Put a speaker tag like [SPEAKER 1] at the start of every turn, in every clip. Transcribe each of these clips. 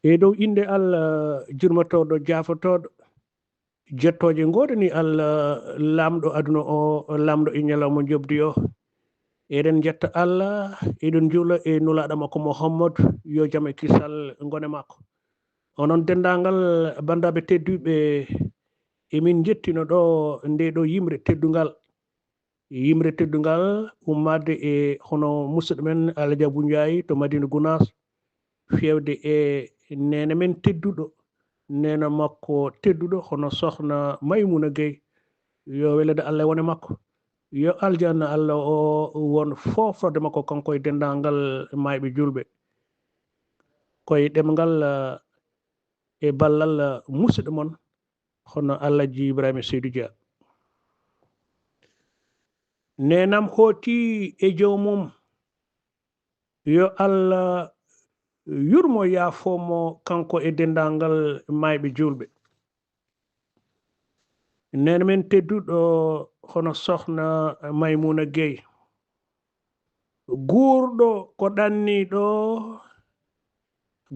[SPEAKER 1] e dow inde Allah jurmatoɗo jaafotoɗo jettoje godani Allah lamɗo aduna o lamɗo e ñalawma jobdi o eɗen jetta Allah eɗen juula e nulaɗo makko Muhammad yo jaam e kisal gone makko onon dendagal bandaɓe tedduɓe emin jettino ɗo nde ɗo yimre teddungal ummade e hono musidɗo men Alaji Abou Ndiaye to Madina Gounass fewde e nene men tedduɗo nena makko tedduɗo hono sohna Maymuna Gueye yo welede Allah wone makko yo aljanna Allah o won fofrode makko kanko e dendagal mayɓe julɓe koye ɗemgal e ballal musidɗo mon hono Alaji Ibrahima Seydou Dia nenam hooti e jomum yo Allah yurmo yaafomo kanko e dendagal mayɓe julɓe nene men tedduɗo hono sohna Maymuna Gueye guurɗo ko ɗanniɗo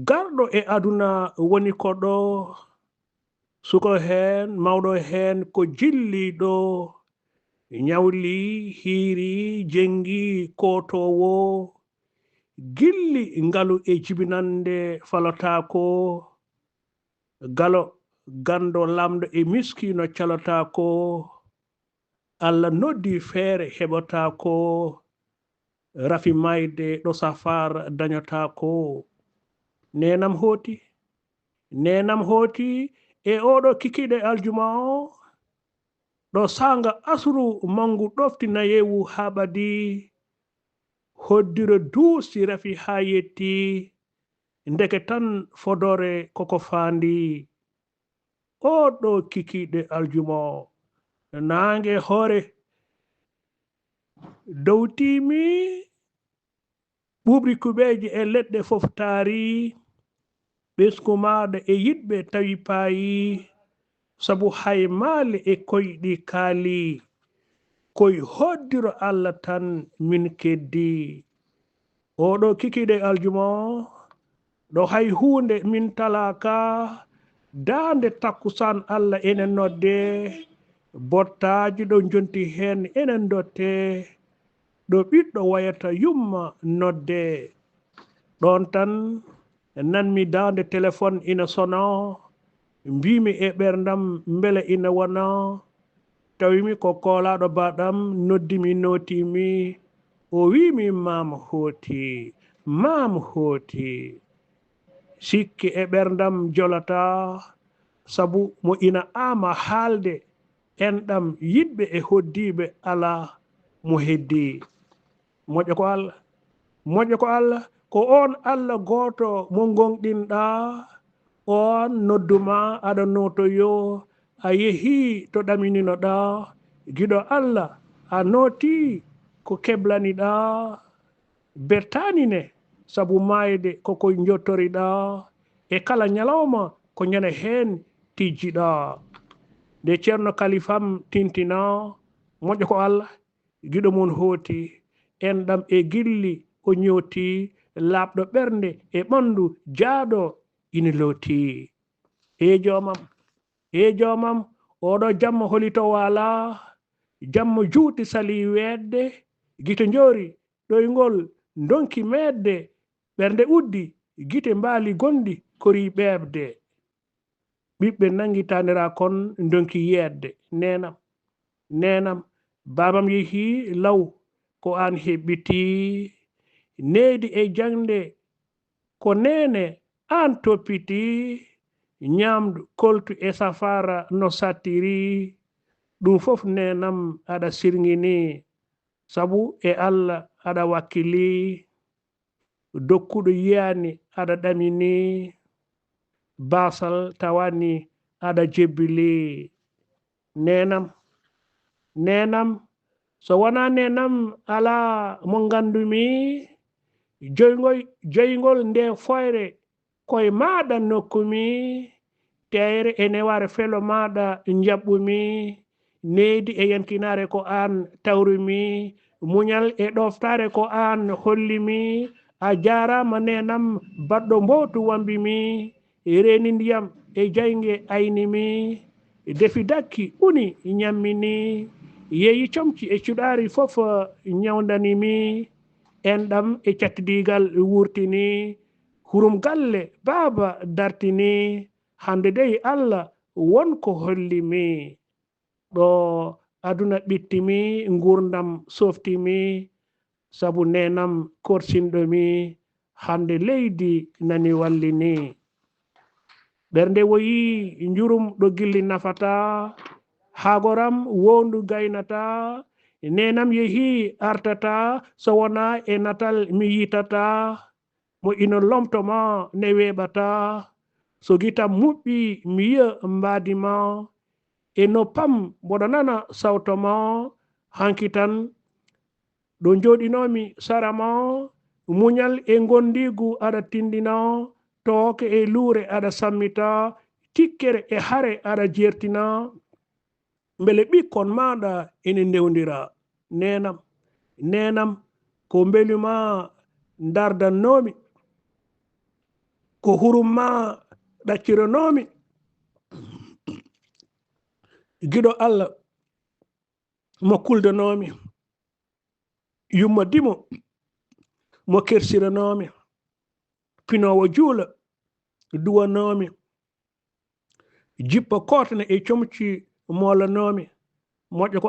[SPEAKER 1] garɗo e aduna woni ko ɗo suko hen mawɗo hen ko jilliɗo ñawli hiiri jengi kotowo gilli ngalu e jibinande falotako galo gando lamɗo e miskino calotako Allah noddi feere heɓotako rafi mayde ɗo safar dañotako nenam hooti e oɗo kikiɗe aljuma o ɗo sanga asru mangu ɗofti nayewu haɓadi hoddiro duusi rafi ha yetti ndeke tan fodore koko fandi oɗo kikiɗe aljuma o nange hoore dowtimi ɓuɓri kuɓeji e leɗɗe fof taari ɓeskumaɗo e yiɗɓe tawi paayi sabu hay maale e koyɗi kaali koye hoddiro Allah tan min keddi oɗo kikiɗe aljuma ɗo hay hunde min talaka dande takkusan Allah enen nodde bottaji ɗo jonti hen enen dotte ɗo ɓiɗɗo wayata yumma nodde ɗon tan nanmi dande téléphone ina sono mbimi e ɓerdam beele ina wona tawimi ko koolaɗo baɗam noddimi notimi o wimi mam hooti sikki e ɓerdam jolata sabu mo ina ama haalde enɗam yiɗɓe e hoddiɓe ala mo heddi moƴƴo ko Allah ko on Allah goto mo gonɗinɗa on nodduma aɗa notoyo a yeehi to ɗamininoɗa giɗo Allah a noti ko keblaniɗa bertanine sabu mayde koko jottoriɗa e kala ñalawma ko ñana hen tijjiɗa nde ceerno kalifam tintina moƴƴo ko Allah giɗo mon hooti enɗam e gilli o ñooti laaɓɗo ɓernde e ɓandu jaaɗo ina looti e joomam oɗo jamma holito wala jamma juuti sali wedde gite njoori ɗoygol donki medde ɓernde uddi gite mbaali gondi kori ɓeɓde ɓiɓɓe nangi tanira kon donki yedde nenam babam yeehi law ko an heɓɓiti needi e jangde ko nene an toppiti ñamdu koltu e safara no sattiri ɗum fof nenam aɗa sirgini sabu e Allah aɗa wakkili dokkuɗo yiyani aɗa ɗamini basal tawani aɗa jebbili nenam so wona nenam ala mo gandumi joygol nde foyre koye maɗa nokkumi teyre e neware felo maɗa jaɓɓumi needi e yankinare ko an tawrumi muñal e ɗoftare ko an hollimi a jarama nenam baɗɗo mbotu wambimi reni ndiyam e jayge aynimi defi dakki uni ñammini yeeyi comci e cuɗari fof ñawdanimi enɗam e cattidigal wurtini hurum galle baaba dartini hande dey Allah wonko hollimi ɗo aduna ɓittimi gurdam softimi sabu nenam korsinɗomi hande leydi nani wallini ɓernde woyi njurum ɗo gilli nafata hagoram wondu gaynata nenam yehi artata so wona e natal mi yitata mo ino lomtoma ne weɓata so gitam muɓɓi mi yiya mbadima e noppam mboɗo nana sawtoma hanki tan ɗo joɗinomi sarama muñal e gondigu aɗa tindina tooke e luure aɗa sammita tikkere e hare aɗa jertina mbele ɓikkon maɗa ene ndewdira nenam ko mbeluma dardannomi ko hurumma ɗacciranomi giɗo Allah mo kuldanomi yumma dimo mo kersiranomi pinowo juula duwanomi jippa kotane e comci molanomi moƴƴo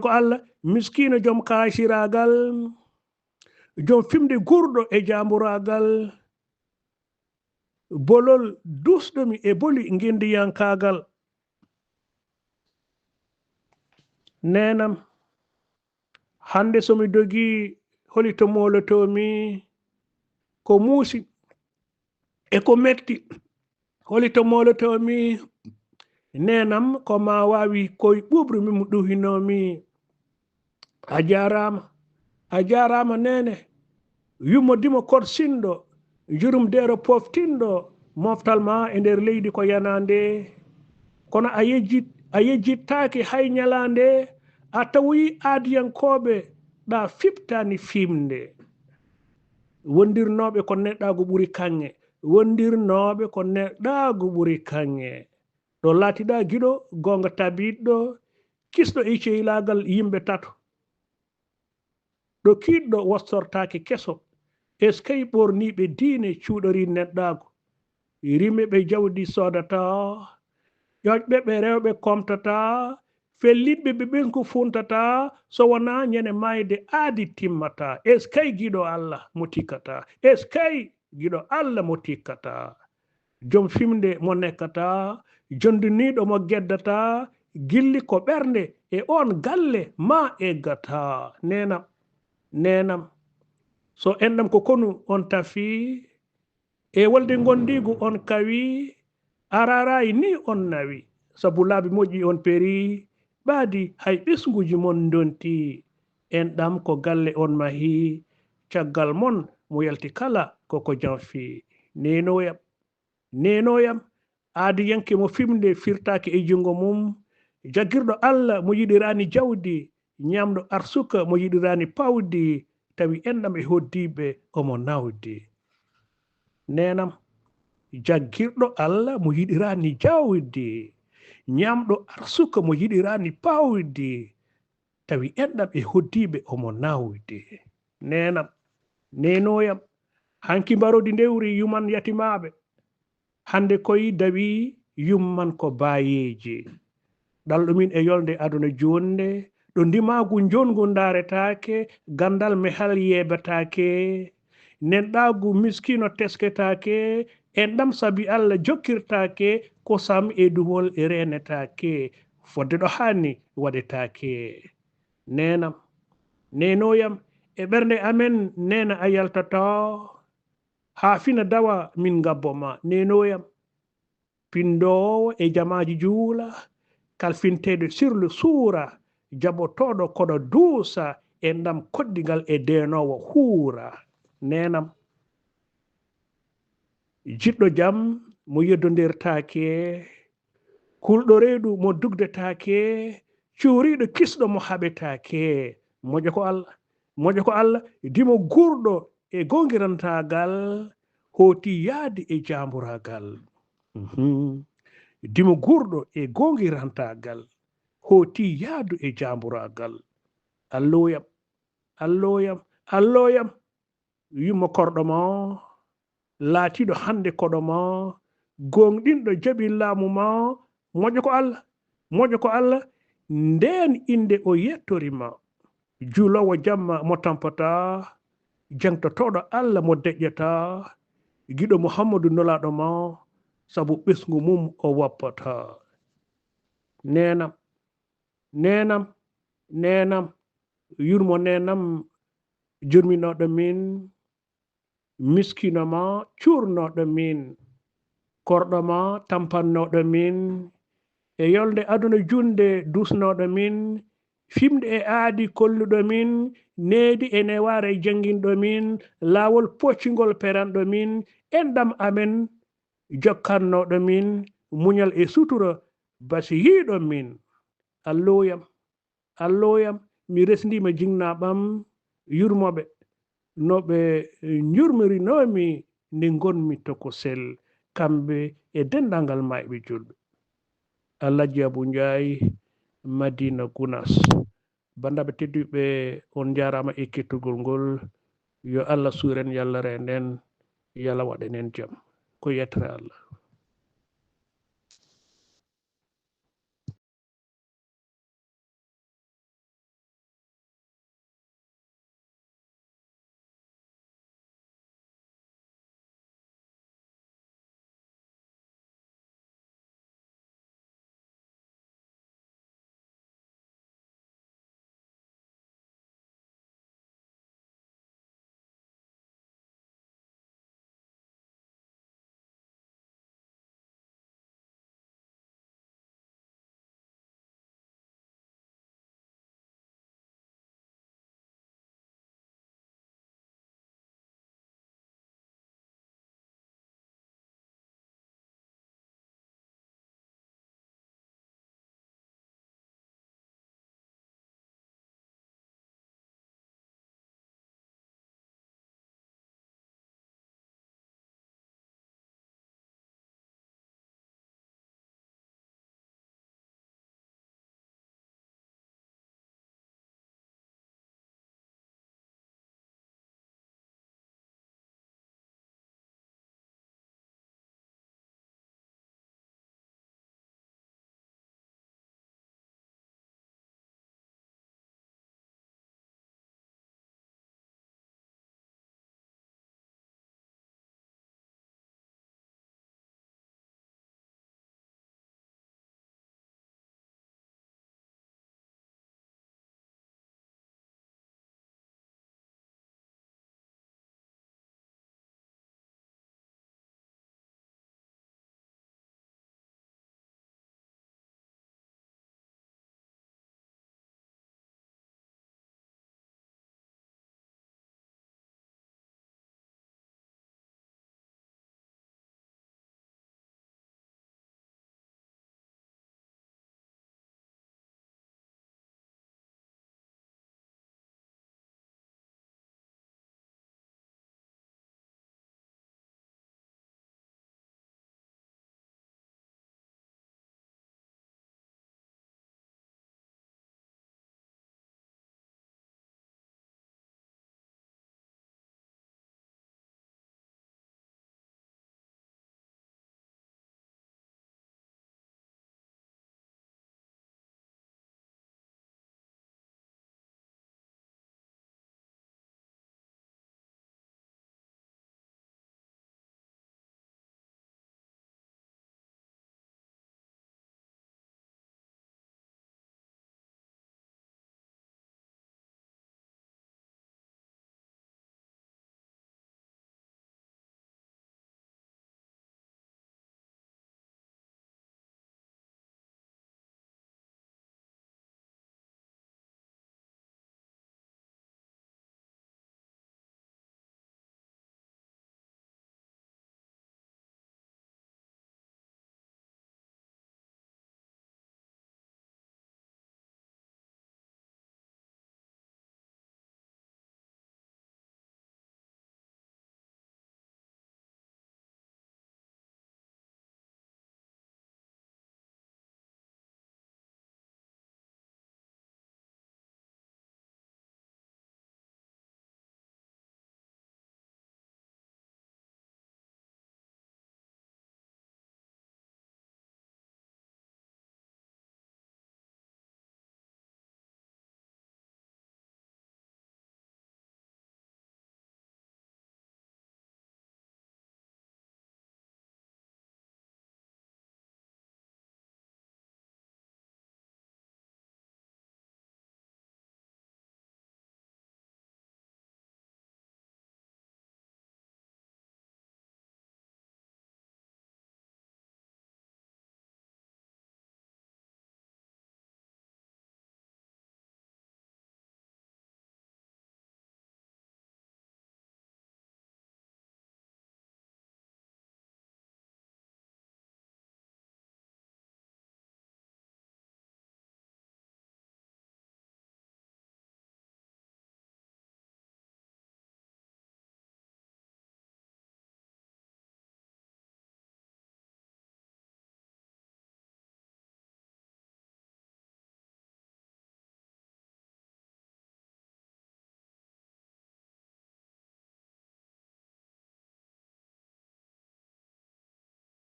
[SPEAKER 1] ko Allah miskino joom kaasiragal joom fimde gurɗo e jamburagal bolol dusɗomi e boli guindiyankagal nenam hande somi dogi holito molotomi ko muusi e ko metti holito molotomi nenam ko ma wawi koye ɓuɓri mimo ɗuhinomi a jarama nene yummodimo korsinɗo jurum dero poftinɗo moftal ma e nder leydi ko yanande kono a yejjittaki hay ñalande a tawi aadiyankoɓe ɗa fiftani fimde wondirnoɓe ko neɗɗago ɓuuri kanŋe ɗo laatiɗa giɗo gonga tabiɗɗo kisɗo e cehilagal yimɓe tato ɗo kiɗɗo wastortake keso eskay ɓorniɓe diine cuuɗori neɗɗago rimeɓe jawdi sodata ƴoƴɓe ɓe rewɓe komtata fellitɓe ɓe ɓenko funtata so wona ñande mayde aadi timmata eskay giɗo Allah mo tikkata eskay giɗo Allah mo tikkata joom fimde mo nekkata jondiniɗo mo geddata gilli ko ɓernde e on galle ma eggata nenam so enɗam ko konu on tafi e wolde gondigu on kawi ararayi ni on nawi sabu laabi moƴƴi on peeri ɓaadi hay ɓesguji mon donti enɗam ko galle on mahi caggal mon mo yalti kala koko janfi nenoyam aadiyanke mo fimde firtake e jungo mum jaggirɗo Allah mo yiɗirani jawdi ñamɗo arsuka mo yiɗirani pawdi tawi enɗam e hoddiɓe omo nawdi nenam jaggirɗo Allah mo yiɗirani jawdi ñamɗo arsuka mo yiɗirani pawdi tawi enɗam e hoddiɓe omo nawdi nenoyam hanki mbarodi ndewri yuman yatimaɓe hande koye dawi yumman ko bayeji ɗalɗumin e yolde aduna jonde ɗo ndimagu jongu daretake gandal mehal yebatake nenɗagu miskino tesketake enɗam sabi Allah jokkirtake kosam e duhol e renetake fodde ɗo hanni waɗetake nenoyam e ɓernde amen nena a yaltata ha fina dawa min gabboma nenoyam pindowo e jamaji juula kalfinteɗo sirlu suura jaɓotoɗo koɗo duusa enɗam koddigal e denowo huura nenam jiɗɗo jam mo yeddodirtake kulɗo reedu mo dugdetake cuuriɗo kisɗo mo haɓetake moƴo ko Allah dimo gurɗo e gongirantagal hoti yaade e jamburagal. Dimo gurɗo e gongirantagal hoti yaadu e jamburagal. Alloyam, alloyam, alloyam, yummo korɗo ma laatiɗo hande koɗo ma gonɗinɗo jaɓi laamu ma moƴo ko Allah nden inde o yettorima juulowo jamma mo tampata jangtotoɗo Allah mo deƴƴata giɗo Muhammadu nolaɗo ma sabu ɓesgu mum o wappata. Nenam yurmo nenam jurminoɗo min miskino ma curnoɗo min korɗo ma tampannoɗo min e yolde aduna junde dusnoɗo min fimde e aadi kolluɗo min needi e neware janginɗo min laawol poccingol peranɗo min enɗam amen jokkannoɗo min muñal e sutura basi yiiɗo min. Alloyam mi resndima jingnaɓam yurmoɓe noɓe jurmirinomi nde gonmi to ko sel kamɓe e dendangal mayɓe julɓe. Alhaji Abou Ndiaye, Madina Gounass. Bandaɓe tedduɓe on jarama e kettugol ngol. Yo Allah suren yallare nden, yalla waɗen en jaam ko yettere Allah.